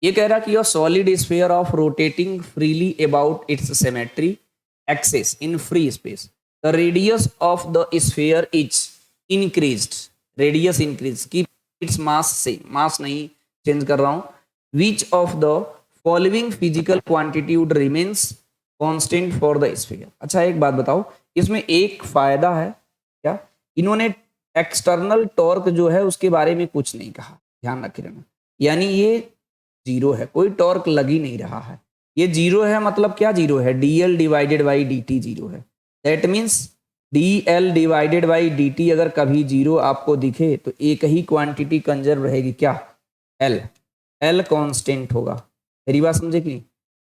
ये कह रहा कि your solid sphere of rotating freely about it's symmetry axis in free space, the radius of the sphere is increased, radius increase की its mass से, मास नहीं change कर रहा हूं, which of the following physical quantity would remains constant for the sphere. अच्छा एक बात बताओ, इसमें एक फायदा है क्या, इन्होंने एक्सटर्नल टॉर्क जो है उसके बारे में कुछ नहीं कहा, ध्यान रख लेना, यानी ये जीरो है, कोई टॉर्क लग ही नहीं रहा है, ये जीरो है, मतलब क्या जीरो है, dl divided by dt zero है, that means dl divided by dt अगर कभी जीरो आपको दिखे तो एक ही क्वांटिटी कंजर्व रहेगी, क्या, l, l कांस्टेंट होगा, मेरी बात समझे कि नहीं,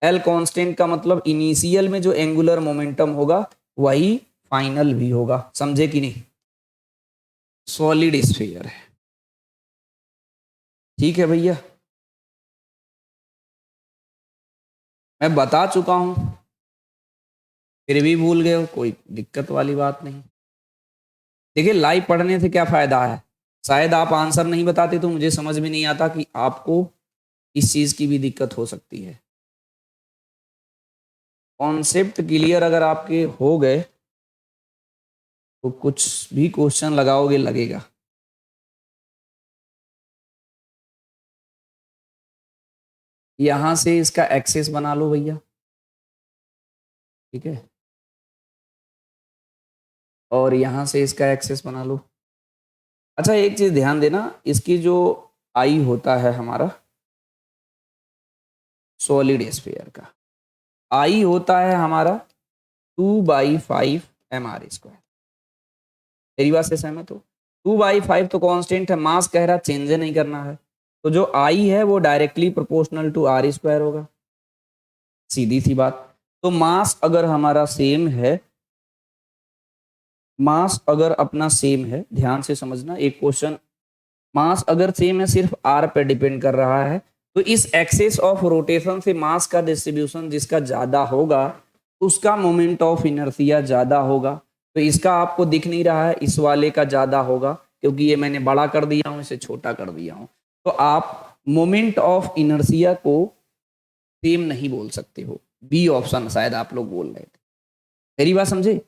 l कांस्टेंट का मतलब इनिशियल में जो एंगुलर मोमेंटम होगा वही फाइनल भी होगा, समझे कि नहीं, सॉलिड स्फीयर है, ठीक है भैया, मैं बता चुका हूं फिर भी भूल गए हो, कोई दिक्कत वाली बात नहीं। देखिए लाइव पढ़ने से क्या फायदा है, शायद आप आंसर नहीं बताते तो मुझे समझ में नहीं आता कि आपको इस चीज की भी दिक्कत हो सकती है। कॉन्सेप्ट क्लियर अगर आपके हो गए तो कुछ भी क्वेश्चन लगाओगे लगेगा। यहां से इसका एक्सेस बना लो भैया, ठीक है, और यहां से इसका एक्सेस बना लो। अच्छा एक चीज ध्यान देना, इसकी जो आई होता है हमारा सॉलिड स्फीयर का, आई होता है हमारा 2/5 mr²। मेरी बात से सहमत हो, 2/5 तो कांस्टेंट है, मास कह रहा चेंज नहीं करना है, तो जो आई है वो डायरेक्टली प्रोपोर्शनल टू r² होगा, सीधी सी बात। तो मास अगर हमारा सेम है, मास अगर अपना सेम है, ध्यान से समझना एक क्वेश्चन, मास अगर सेम है सिर्फ r पे डिपेंड कर रहा है, तो इस एक्सेस ऑफ रोटेशन से मास का डिस्ट्रीब्यूशन जिसका ज्यादा होगा उसका मोमेंट ऑफ इनर्शिया ज्यादा होगा, तो इसका आपको दिख नहीं रहा है, इस वाले का ज्यादा होगा क्योंकि ये मैंने बड़ा कर दिया हूं, इसे छोटा कर दिया हूं, तो आप मोमेंट ऑफ इनर्शिया को सेम नहीं बोल सकते हो, बी ऑप्शन शायद आप लोग बोल रहे थे, मेरी बात समझे,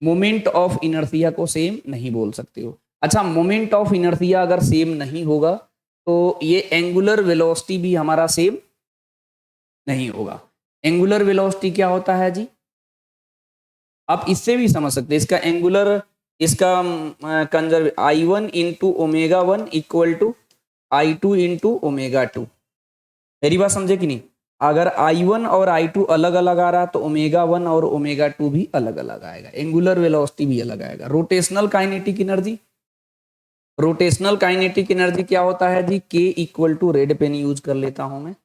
मोमेंट ऑफ इनर्शिया को सेम नहीं बोल सकते हो। अच्छा मोमेंट ऑफ इनर्शिया अगर सेम नहीं होगा तो ये एंगुलर वेलोसिटी भी हमारा सेम नहीं होगा। एंगुलर वेलोसिटी क्या होता है जी, आप इससे भी समझ सकते हैं, इसका एंगुलर, इसका conserve I1 into ω1 equal to I2 into ω2, मेरी बात समझे कि नहीं, अगर I1 और I2 अलग अलग आ रहा है तो ω1 और ω2 भी अलग अलग आएगा, एंगुलर वेलोसिटी भी अलग आएगा। Rotational kinetic energy, rotational kinetic energy क्या होता है जी, K equal to, red pen use कर लेता हूं मैं,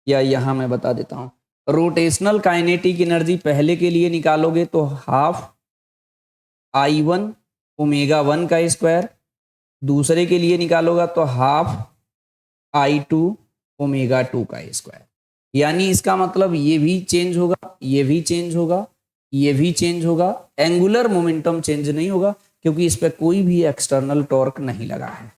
या यहां मैं बता देता हूं, रोटेशनल काइनेटिक एनर्जी पहले के लिए निकालोगे तो हाफ I1 ω1 का स्क्वायर, दूसरे के लिए निकालोगा तो हाफ I2 ω2 का स्क्वायर, यानी इसका मतलब ये भी चेंज होगा, ये भी चेंज होगा, ये भी चेंज होगा, एंगुलर मोमेंटम चेंज नहीं होगा क्योंकि इस पर कोई भी एक्सटर्नल टॉर्क नहीं लगा है।